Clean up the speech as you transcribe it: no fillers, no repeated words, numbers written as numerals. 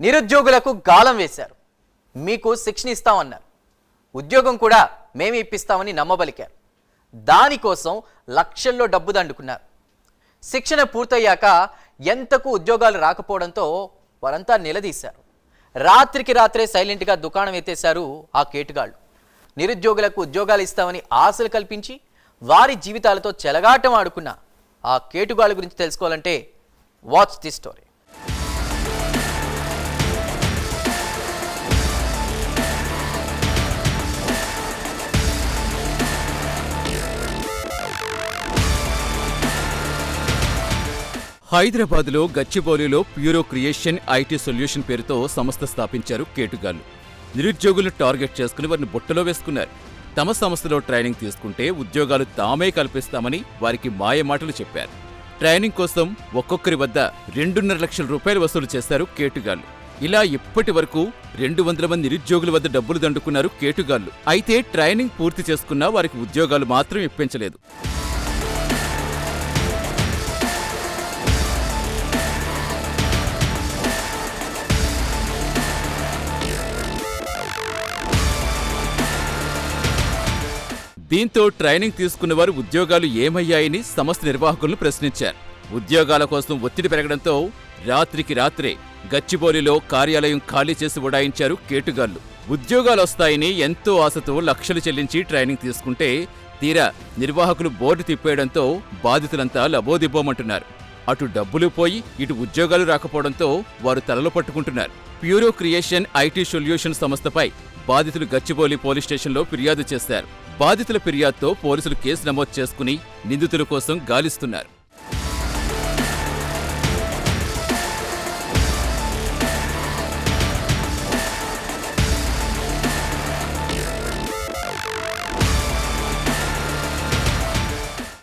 నిరుద్యోగులకు గాలం వేశారు. మీకు శిక్షణ ఇస్తామన్నారు. ఉద్యోగం కూడా మేమే ఇప్పిస్తామని నమ్మబలికారు. దానికోసం లక్షల్లో డబ్బు దండుకున్నారు. శిక్షణ పూర్తయ్యాక ఎంతకు ఉద్యోగాలు రాకపోవడంతో వారంతా నిలదీశారు. రాత్రికి రాత్రే సైలెంట్గా దుకాణం ఎత్తేశారు ఆ కేటుగాళ్లు. నిరుద్యోగులకు ఉద్యోగాలు ఇస్తామని ఆశలు కల్పించి వారి జీవితాలతో చెలగాటం ఆడుకున్న ఆ కేటుగాళ్ల గురించి తెలుసుకోవాలంటే వాచ్ ది స్టోరీ. హైదరాబాద్లో గచ్చిబౌలిలో ప్యూరో క్రియేషన్ ఐటీ సొల్యూషన్ పేరుతో సంస్థ స్థాపించారు కేటుగాళ్లు. నిరుద్యోగులను టార్గెట్ చేసుకుని వారిని బుట్టలో వేసుకున్నారు. తమ సంస్థలో ట్రైనింగ్ తీసుకుంటే ఉద్యోగాలు తామే కల్పిస్తామని వారికి మాయమాటలు చెప్పారు. ట్రైనింగ్ కోసం ఒక్కొక్కరి వద్ద 2.5 లక్షల రూపాయలు వసూలు చేశారు కేటుగాళ్లు. ఇలా ఇప్పటి వరకు 200 మంది నిరుద్యోగుల వద్ద డబ్బులు దండుకున్నారు కేటుగాళ్లు. అయితే ట్రైనింగ్ పూర్తి చేసుకున్నా వారికి ఉద్యోగాలు మాత్రం ఇప్పించలేదు. దీంతో ట్రైనింగ్ తీసుకున్నవారు ఉద్యోగాలు ఏమయ్యాయని సంస్థ నిర్వాహకులను ప్రశ్నించారు. ఉద్యోగాల కోసం ఒత్తిడి పెరగడంతో రాత్రికి రాత్రే గచ్చిబౌలిలో కార్యాలయం ఖాళీ చేసి ఉడాయించారు కేటుగాళ్లు. ఉద్యోగాలొస్తాయని ఎంతో ఆశతో లక్షలు చెల్లించి ట్రైనింగ్ తీసుకుంటే తీరా నిర్వాహకులు బోర్డు తిప్పేయడంతో బాధితులంతా లబోదిబ్బోమంటున్నారు. అటు డబ్బులు పోయి ఇటు ఉద్యోగాలు రాకపోవడంతో వారు తలలు పట్టుకుంటున్నారు. ప్యూరో క్రియేషన్ ఐటీ సొల్యూషన్ సంస్థపై బాధితులు గచ్చిబౌలి పోలీస్ స్టేషన్లో ఫిర్యాదు చేశారు. బాధితుల ఫిర్యాదుతో పోలీసులు కేసు నమోదు చేసుకుని నిందితుల కోసం గాలిస్తున్నారు.